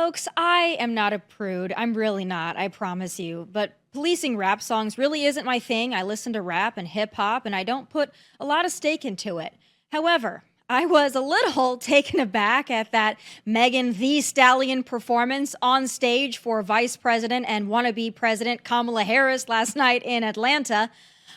Folks, I am not a prude. I'm really not, I promise you. But policing rap songs really isn't my thing. I listen to rap and hip hop, and I don't put a lot of stake into it. However, I was a little taken aback at that Megan Thee Stallion performance on stage for Vice President and wannabe President Kamala Harris last night in Atlanta.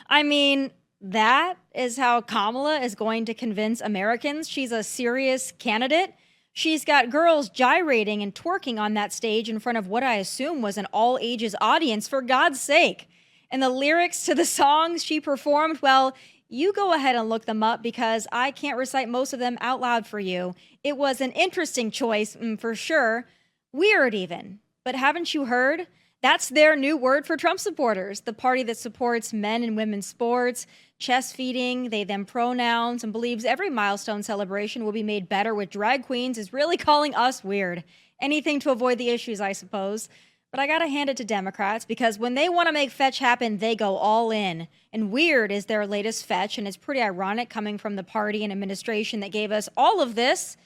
I mean, that is how Kamala is going to convince Americans she's a serious candidate. She's got girls gyrating and twerking on that stage in front of what I assume was an all ages audience, for God's sake. And the lyrics to the songs she performed, well, you go ahead and look them up because I can't recite most of them out loud for you. It was an interesting choice, for sure. Weird, even. But haven't you heard? That's their new word for Trump supporters, the party that supports men and women's sports, chest feeding, they them pronouns, and believes every milestone celebration will be made better with drag queens is really calling us weird. Anything to avoid the issues, I suppose. But I gotta hand it to Democrats because when they want to make fetch happen, they go all in. And weird is their latest fetch, and it's pretty ironic coming from the party and administration that gave us all of this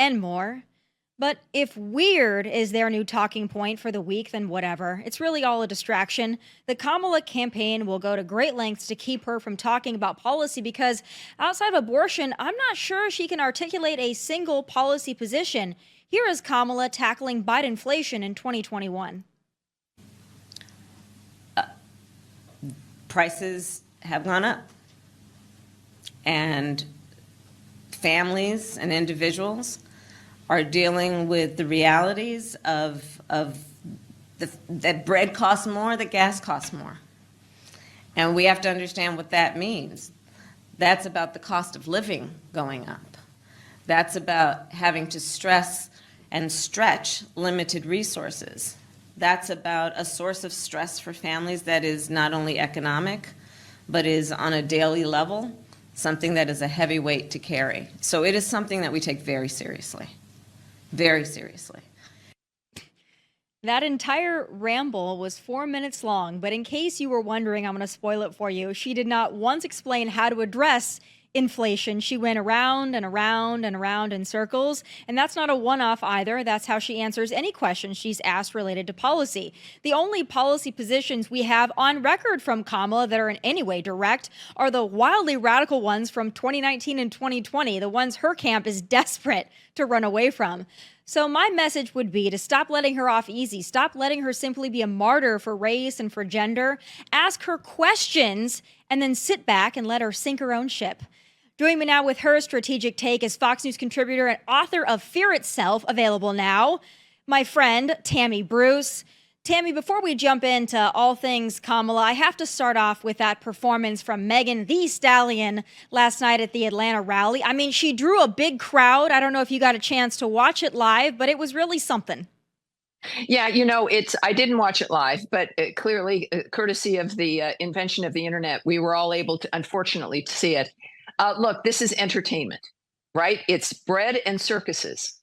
and more. But if weird is their new talking point for the week, then whatever. It's really all a distraction. The Kamala campaign will go to great lengths to keep her from talking about policy because outside of abortion, I'm not sure she can articulate a single policy position. Here is Kamala tackling Bidenflation in 2021. Prices have gone up, and families and individuals are dealing with the realities of that bread costs more, that gas costs more. And we have to understand what that means. That's about the cost of living going up. That's about having to stress and stretch limited resources. That's about a source of stress for families that is not only economic, but is on a daily level, something that is a heavy weight to carry. So it is something that we take very seriously. Very seriously. That entire ramble was 4 minutes long, but in case you were wondering, I'm going to spoil it for you. She did not once explain how to address inflation. She went around and around and around in circles, and that's not a one-off either. That's how she answers any questions she's asked related to policy. The only policy positions we have on record from Kamala that are in any way direct are the wildly radical ones from 2019 and 2020, the ones her camp is desperate to run away from. So my message would be to stop letting her off easy. Stop letting her simply be a martyr for race and for gender. Ask her questions and then sit back and let her sink her own ship. Joining me now with her strategic take is Fox News contributor and author of Fear Itself, available now, my friend Tammy Bruce. Tammy, before we jump into all things Kamala, I have to start off with that performance from Megan Thee Stallion last night at the Atlanta rally. I mean, she drew a big crowd. I don't know if you got a chance to watch it live, but it was really something. Yeah, I didn't watch it live, but clearly, courtesy of the invention of the internet, we were all able to, unfortunately, to see it. Look, this is entertainment, right? It's bread and circuses.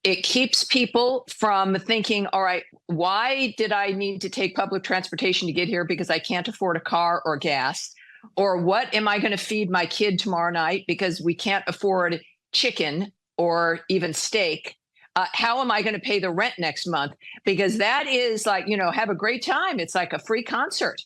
It keeps people from thinking, all right, why did I need to take public transportation to get here because I can't afford a car or gas? Or what am I going to feed my kid tomorrow night because we can't afford chicken or even steak? How am I going to pay the rent next month? Because that is like, have a great time. It's like a free concert.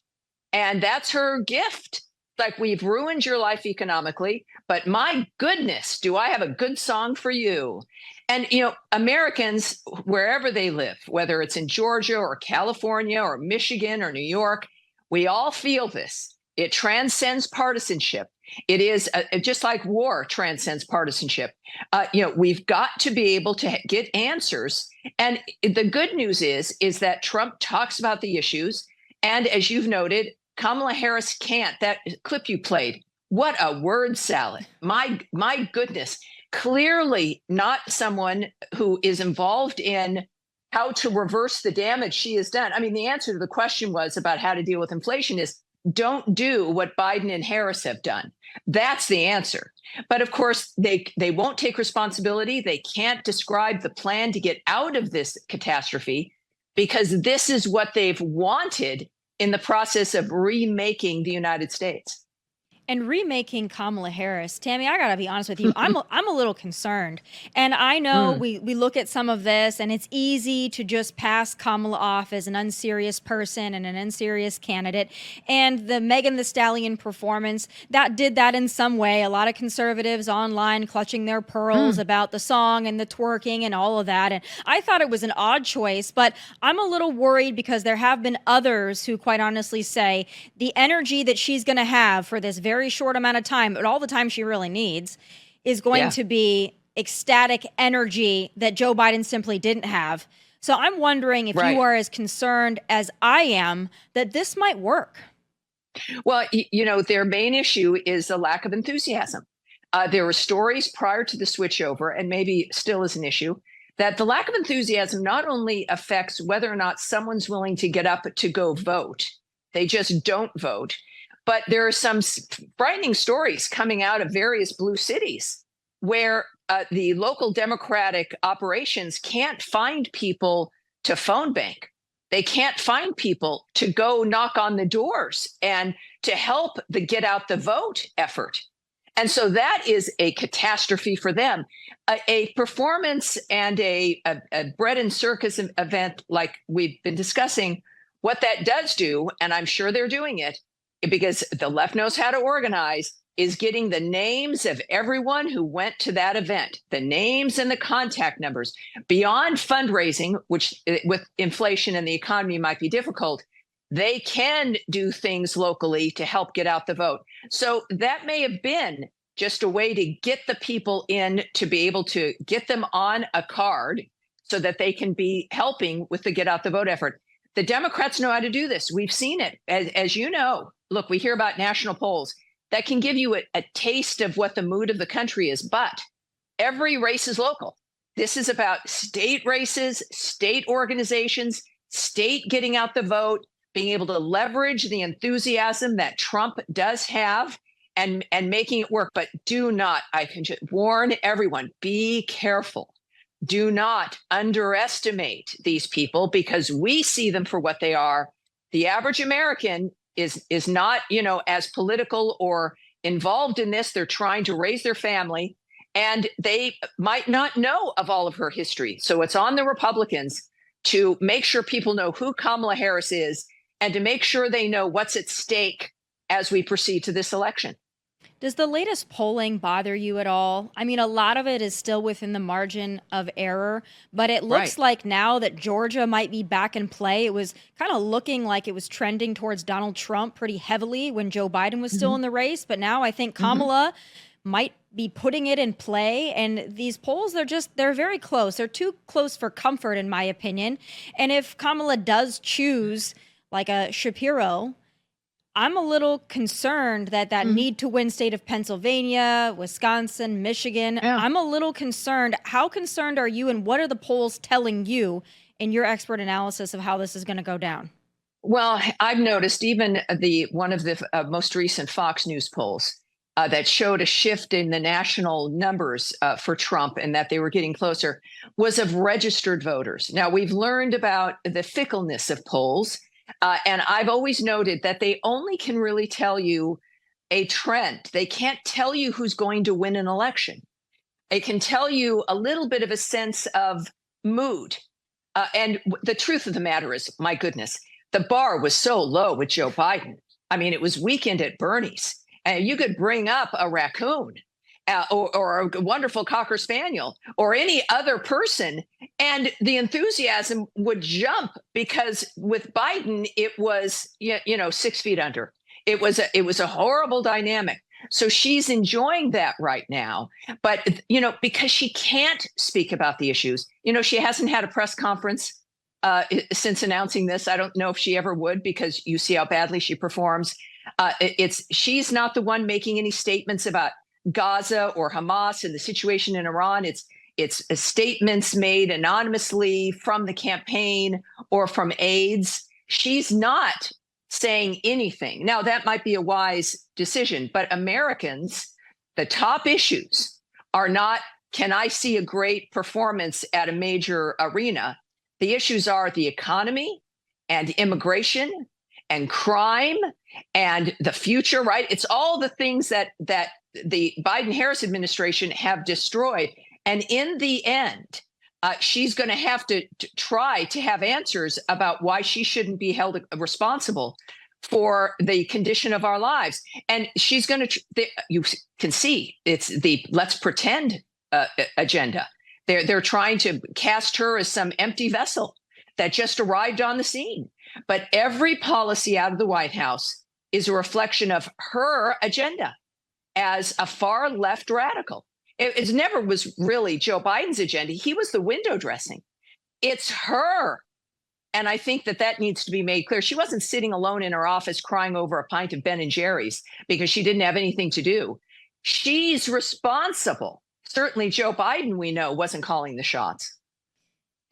And that's her gift. Like, we've ruined your life economically, but my goodness, do I have a good song for you? And, Americans, wherever they live, whether it's in Georgia or California or Michigan or New York, we all feel this. It transcends partisanship. It is just like war transcends partisanship. We've got to be able to get answers. And the good news is that Trump talks about the issues. And as you've noted, Kamala Harris can't. That clip you played, what a word salad. My goodness. Clearly not someone who is involved in how to reverse the damage she has done. I mean, the answer to the question was about how to deal with inflation is don't do what Biden and Harris have done. That's the answer. But of course, they won't take responsibility. They can't describe the plan to get out of this catastrophe because this is what they've wanted in the process of remaking the United States. And remaking Kamala Harris, Tammy, I gotta be honest with you, I'm a little concerned. And I know we look at some of this, and it's easy to just pass Kamala off as an unserious person and an unserious candidate. And the Megan Thee Stallion performance that did that in some way. A lot of conservatives online clutching their pearls about the song and the twerking and all of that. And I thought it was an odd choice, but I'm a little worried because there have been others who, quite honestly, say the energy that she's going to have for this very short amount of time, but all the time she really needs, is going to be ecstatic energy that Joe Biden simply didn't have. So I'm wondering if you are as concerned as I am that this might work. Well, you know, their main issue is the lack of enthusiasm. There were stories prior to the switchover, and maybe still is an issue, that the lack of enthusiasm not only affects whether or not someone's willing to get up to go vote, they just don't vote. But there are some frightening stories coming out of various blue cities where the local Democratic operations can't find people to phone bank. They can't find people to go knock on the doors and to help the get out the vote effort. And so that is a catastrophe for them. A performance and a bread and circus event like we've been discussing, what that does do, and I'm sure they're doing it, because the left knows how to organize, is getting the names of everyone who went to that event, the names and the contact numbers, beyond fundraising, which with inflation and the economy might be difficult. They can do things locally to help get out the vote. So that may have been just a way to get the people in, to be able to get them on a card so that they can be helping with the get out the vote effort. The Democrats know how to do this. We've seen it. As you know, look, we hear about national polls that can give you a taste of what the mood of the country is, but every race is local. This is about state races, state organizations, state getting out the vote, being able to leverage the enthusiasm that Trump does have and making it work. But do not, I can just warn everyone, be careful. Do not underestimate these people, because we see them for what they are. The average American is not, you know, as political or involved in this. They're trying to raise their family, and they might not know of all of her history. So it's on the Republicans to make sure people know who Kamala Harris is, and to make sure they know what's at stake as we proceed to this election. Does the latest polling bother you at all? I mean, a lot of it is still within the margin of error, but it looks like now that Georgia might be back in play. It was kind of looking like it was trending towards Donald Trump pretty heavily when Joe Biden was still in the race. But now I think Kamala might be putting it in play. And these polls, they're very close. They're too close for comfort, in my opinion. And if Kamala does choose like a Shapiro, I'm a little concerned that need to win state of Pennsylvania, Wisconsin, Michigan. I'm a little concerned. How concerned are you, and what are the polls telling you in your expert analysis of how this is going to go down? Well, I've noticed even one of the most recent Fox News polls that showed a shift in the national numbers for Trump, and that they were getting closer, was of registered voters. Now, we've learned about the fickleness of polls. And I've always noted that they only can really tell you a trend. They can't tell you who's going to win an election. It can tell you a little bit of a sense of mood. And the truth of the matter is, my goodness, the bar was so low with Joe Biden. I mean, it was weekend at Bernie's, and you could bring up a raccoon or a wonderful Cocker Spaniel or any other person, and the enthusiasm would jump, because with Biden, it was, 6 feet under. It was a horrible dynamic. So she's enjoying that right now. But, because she can't speak about the issues, she hasn't had a press conference since announcing this. I don't know if she ever would, because you see how badly she performs. She's not the one making any statements about Gaza or Hamas and the situation in Iran. It's statements made anonymously from the campaign or from aides. She's not saying anything. Now, that might be a wise decision, but Americans, the top issues are not, can I see a great performance at a major arena? The issues are the economy and immigration and crime and the future, right? It's all the things that the Biden-Harris administration have destroyed. And in the end, she's going to have to try to have answers about why she shouldn't be held responsible for the condition of our lives. And she's going to, you can see, it's the let's pretend agenda. They're trying to cast her as some empty vessel that just arrived on the scene. But every policy out of the White House is a reflection of her agenda as a far left radical. It never was really Joe Biden's agenda. He was the window dressing. It's her. And I think that needs to be made clear. She wasn't sitting alone in her office crying over a pint of Ben and Jerry's because she didn't have anything to do. She's responsible. Certainly Joe Biden, we know, wasn't calling the shots.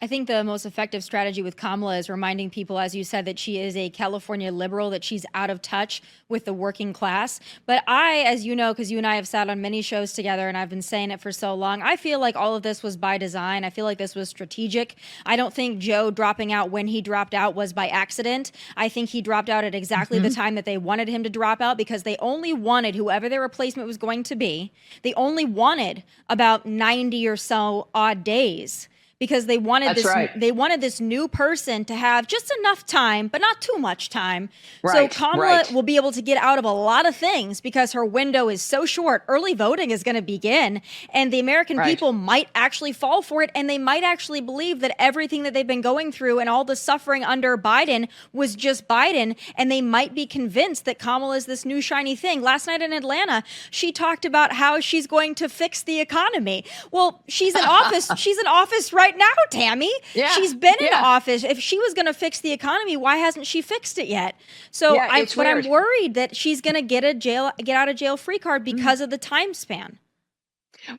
I think the most effective strategy with Kamala is reminding people, as you said, that she is a California liberal, that she's out of touch with the working class. But I, as you know, because you and I have sat on many shows together and I've been saying it for so long, I feel like all of this was by design. I feel like this was strategic. I don't think Joe dropping out when he dropped out was by accident. I think he dropped out at exactly the time that they wanted him to drop out, because they only wanted, whoever their replacement was going to be, they only wanted about 90 or so odd days, because they wanted they wanted this new person to have just enough time, but not too much time. So Kamala will be able to get out of a lot of things because her window is so short. Early voting is going to begin, and the American people might actually fall for it, and they might actually believe that everything that they've been going through and all the suffering under Biden was just Biden, and they might be convinced that Kamala is this new shiny thing. Last night in Atlanta, she talked about how she's going to fix the economy. Well, she's in office. She's in office right now, Tammy. Yeah. She's been in office. If she was going to fix the economy, why hasn't she fixed it yet? So I'm worried that she's going to get out of jail free card because of the time span.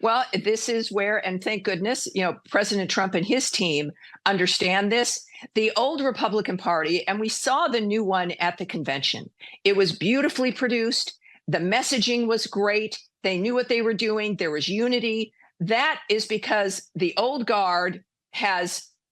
Well, this is where, and thank goodness, President Trump and his team understand this. The old Republican Party, and we saw the new one at the convention. It was beautifully produced. The messaging was great. They knew what they were doing. There was unity. That is because the old guard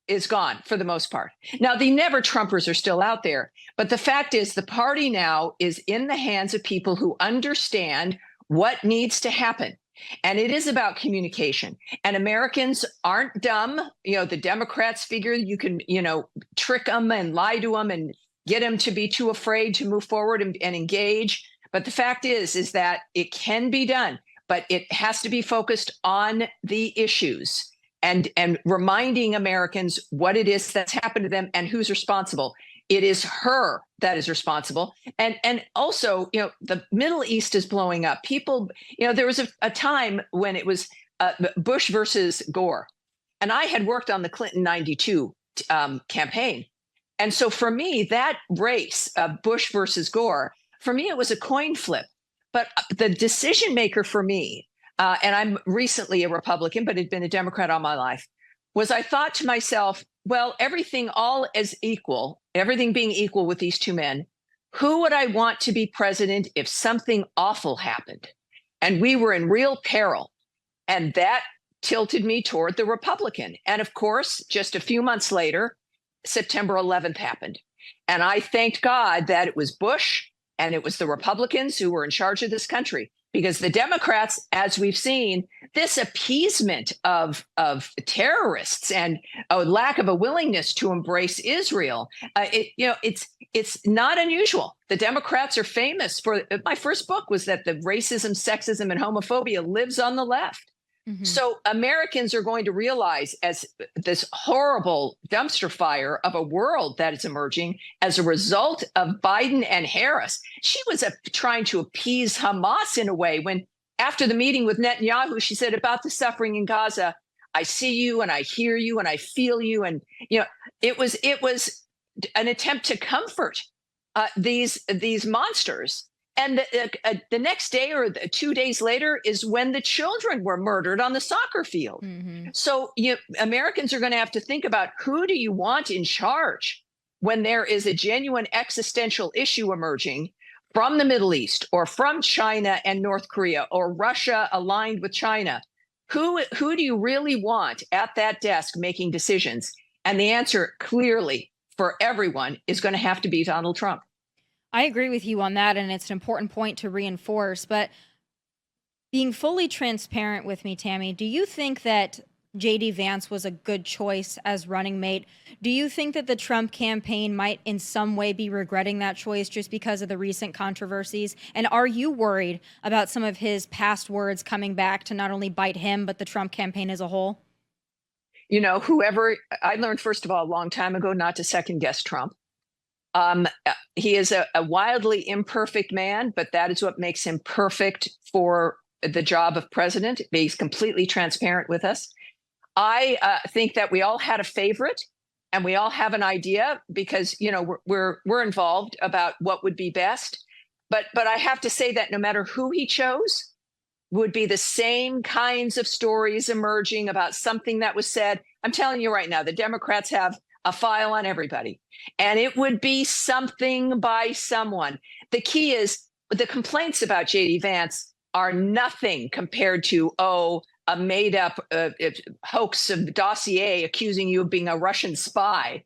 is gone for the most part. Now, the never Trumpers are still out there, but the fact is the party now is in the hands of people who understand what needs to happen. And it is about communication. And Americans aren't dumb. The Democrats figure you can, trick them and lie to them and get them to be too afraid to move forward and engage. But the fact is that it can be done, but it has to be focused on the issues and reminding Americans what it is that's happened to them and who's responsible. It is her that is responsible. And also, the Middle East is blowing up. People, there was a time when it was Bush versus Gore. And I had worked on the Clinton 92 campaign. And so for me, that race of Bush versus Gore, for me, it was a coin flip. But the decision maker for me, and I'm recently a Republican, but had been a Democrat all my life, was I thought to myself, well, everything all is equal, everything being equal with these two men, who would I want to be president if something awful happened? And we were in real peril. And that tilted me toward the Republican. And of course, just a few months later, September 11th happened. And I thanked God that it was Bush and it was the Republicans who were in charge of this country, because the Democrats, as we've seen, this appeasement of terrorists and a lack of a willingness to embrace Israel, it's not unusual. The Democrats are famous for. My first book was that the racism, sexism, and homophobia lives on the left. Mm-hmm. So Americans are going to realize, as this horrible dumpster fire of a world that is emerging as a result of Biden and Harris. She was trying to appease Hamas in a way when, after the meeting with Netanyahu, she said about the suffering in Gaza, I see you and I hear you and I feel you. And, it was an attempt to comfort these monsters. And the next day or 2 days later is when the children were murdered on the soccer field. Mm-hmm. So Americans are going to have to think about, who do you want in charge when there is a genuine existential issue emerging from the Middle East or from China and North Korea or Russia aligned with China? Who do you really want at that desk making decisions? And the answer clearly for everyone is going to have to be Donald Trump. I agree with you on that, and it's an important point to reinforce. But being fully transparent with me, Tammy, do you think that JD Vance was a good choice as running mate? Do you think that the Trump campaign might in some way be regretting that choice just because of the recent controversies? And are you worried about some of his past words coming back to not only bite him, but the Trump campaign as a whole? Whoever, I learned, first of all, a long time ago, not to second guess Trump. He is a wildly imperfect man, but that is what makes him perfect for the job of president. He's completely transparent with us. I think that we all had a favorite, and we all have an idea because we're involved about what would be best. But I have to say that no matter who he chose, would be the same kinds of stories emerging about something that was said. I'm telling you right now, the Democrats have a file on everybody, and it would be something by someone. The key is the complaints about JD Vance are nothing compared to, a made up hoax of dossier accusing you of being a Russian spy.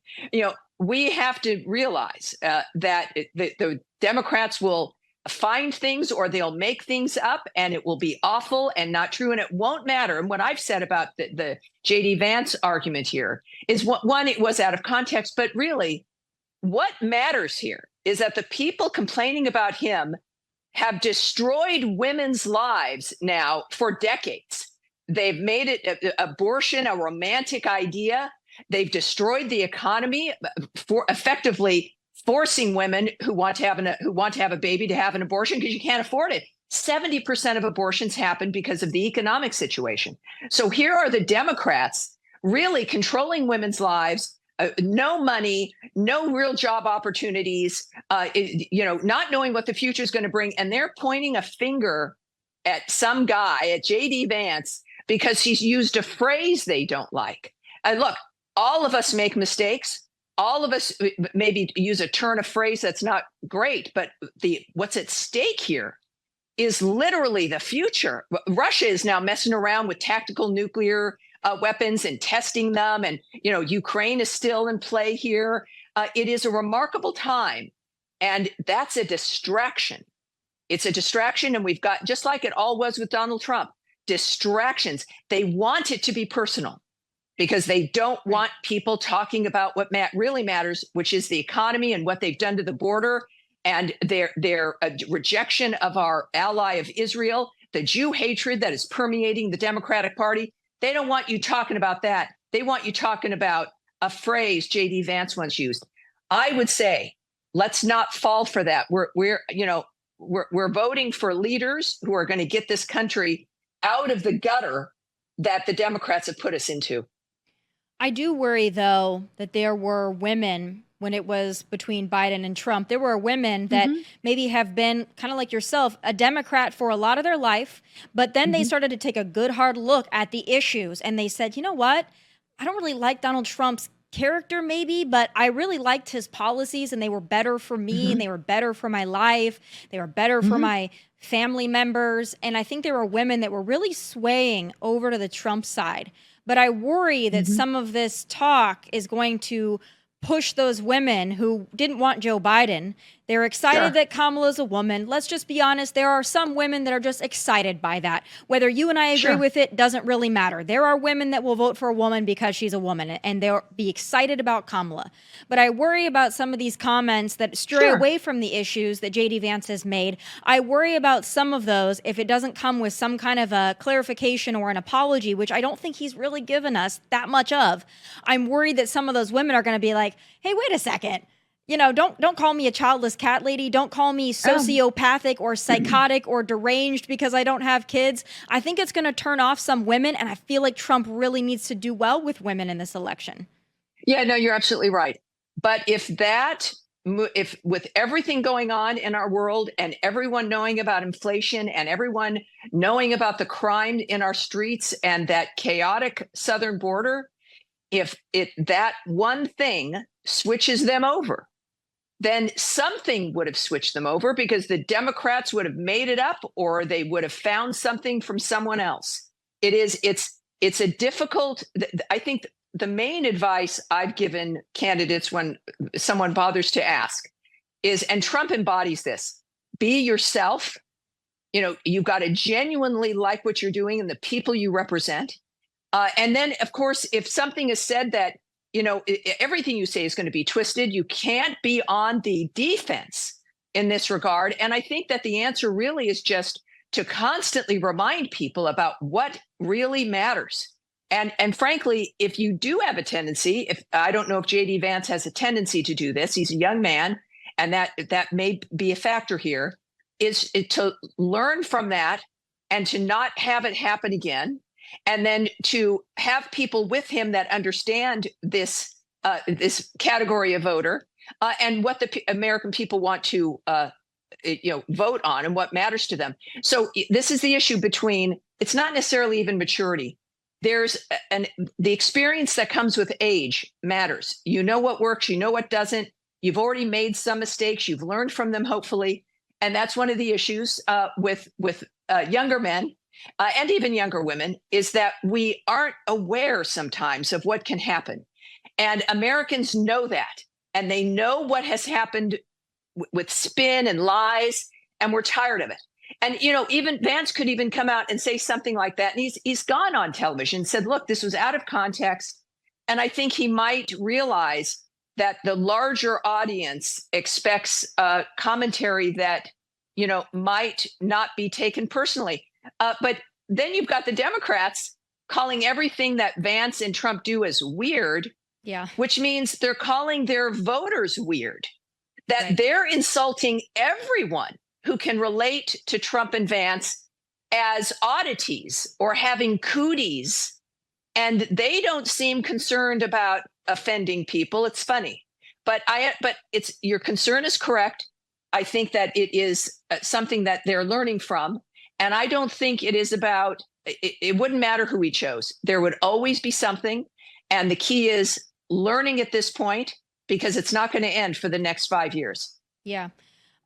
We have to realize that the Democrats will find things, or they'll make things up, and it will be awful and not true, and it won't matter. And what I've said about the JD Vance argument here is, one, it was out of context, but really what matters here is that the people complaining about him have destroyed women's lives now for decades. They've made it abortion a romantic idea. They've destroyed the economy for effectively forcing women who want to have a baby to have an abortion because you can't afford it. 70% of abortions happen because of the economic situation. So here are the Democrats really controlling women's lives, no money, no real job opportunities, not knowing what the future is going to bring. And they're pointing a finger at some guy, at JD Vance, because he's used a phrase they don't like. And look, all of us make mistakes. All of us maybe use a turn of phrase that's not great, but what's at stake here is literally the future. Russia is now messing around with tactical nuclear weapons and testing them, and Ukraine is still in play here. It is a remarkable time, and that's a distraction. It's a distraction, and we've got, just like it all was with Donald Trump, distractions. They want it to be personal, because they don't want people talking about what really matters, which is the economy and what they've done to the border, and their rejection of our ally of Israel, the Jew hatred that is permeating the Democratic Party. They don't want you talking about that. They want you talking about a phrase JD Vance once used. I would say, let's not fall for that. We're voting for leaders who are going to get this country out of the gutter that the Democrats have put us into. I do worry, though, that there were women when it was between Biden and Trump. There were women that maybe have been kind of like yourself, a Democrat for a lot of their life, but then they started to take a good hard look at the issues, and they said, you know what? I don't really like Donald Trump's character maybe, but I really liked his policies, and they were better for me, and they were better for my life. They were better for my family members. And I think there were women that were really swaying over to the Trump side. But I worry that some of this talk is going to push those women who didn't want Joe Biden. They're excited that Kamala's a woman. Let's just be honest. There are some women that are just excited by that. Whether you and I agree with it doesn't really matter. There are women that will vote for a woman because she's a woman, and they'll be excited about Kamala. But I worry about some of these comments that stray away from the issues that JD Vance has made. I worry about some of those if it doesn't come with some kind of a clarification or an apology, which I don't think he's really given us that much of. I'm worried that some of those women are going to be like, hey, wait a second. Don't call me a childless cat lady. Don't call me sociopathic or psychotic or deranged because I don't have kids. I think it's going to turn off some women, and I feel like Trump really needs to do well with women in this election. Yeah, no, you're absolutely right. But if with everything going on in our world, and everyone knowing about inflation, and everyone knowing about the crime in our streets and that chaotic southern border, if that one thing switches them over, then something would have switched them over, because the Democrats would have made it up, or they would have found something from someone else. It's a difficult, I think the main advice I've given candidates when someone bothers to ask is, and Trump embodies this, be yourself. You've got to genuinely like what you're doing and the people you represent. And then, of course, if something is said that, everything you say is going to be twisted, you can't be on the defense in this regard. And I think that the answer really is just to constantly remind people about what really matters. And frankly, if you do have a tendency, I don't know if JD Vance has a tendency to do this, he's a young man, and that may be a factor here, is to learn from that and to not have it happen again. And then to have people with him that understand this category of voter and what the American people want to vote on and what matters to them. So this is the issue between, it's not necessarily even maturity. There's the experience that comes with age matters. You know what works, you know what doesn't. You've already made some mistakes. You've learned from them, hopefully. And that's one of the issues with younger men and even younger women, is that we aren't aware sometimes of what can happen. And Americans know that. And they know what has happened with spin and lies, and we're tired of it. And, even Vance could even come out and say something like that. And he's gone on television and said, look, this was out of context. And I think he might realize that the larger audience expects commentary that, might not be taken personally. But then you've got the Democrats calling everything that Vance and Trump do as weird, which means they're calling their voters weird, that Right. They're insulting everyone who can relate to Trump and Vance as oddities or having cooties. And they don't seem concerned about offending people. It's funny. But your concern is correct. I think that it is something that they're learning from. And I don't think it is about, it wouldn't matter who he chose. There would always be something. And the key is learning at this point, because it's not going to end for the next 5 years. Yeah.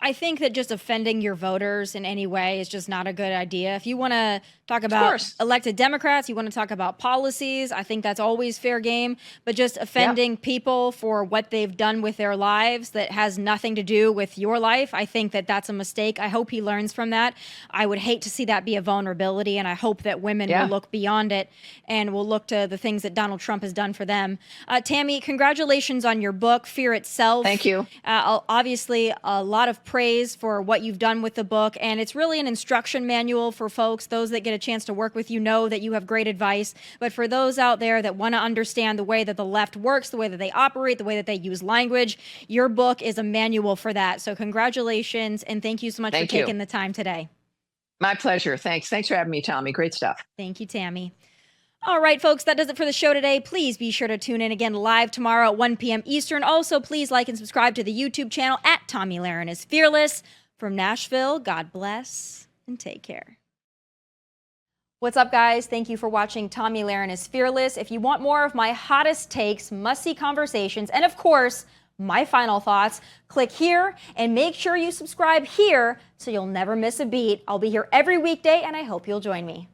I think that just offending your voters in any way is just not a good idea. If you want to talk about elected Democrats, you want to talk about policies, I think that's always fair game. But just offending people for what they've done with their lives that has nothing to do with your life, I think that that's a mistake. I hope he learns from that. I would hate to see that be a vulnerability, and I hope that women will look beyond it and will look to the things that Donald Trump has done for them. Tammy, congratulations on your book, Fear Itself. Thank you. Obviously, a lot of praise for what you've done with the book, and it's really an instruction manual for folks. Those that get a chance to work with you know that you have great advice, but for those out there that want to understand the way that the left works, the way that they operate, the way that they use language, your book is a manual for that. So congratulations, and thank you so much for taking the time today. My pleasure. Thanks for having me, Tommy. Great stuff. Thank you, Tammy. All right, folks, that does it for the show today. Please be sure to tune in again live tomorrow at 1 p.m. Eastern. Also, please like and subscribe to the YouTube channel at Tomi Lahren is Fearless. From Nashville, God bless and take care. What's up, guys? Thank you for watching Tomi Lahren is Fearless. If you want more of my hottest takes, must-see conversations, and of course, my final thoughts, click here and make sure you subscribe here so you'll never miss a beat. I'll be here every weekday, and I hope you'll join me.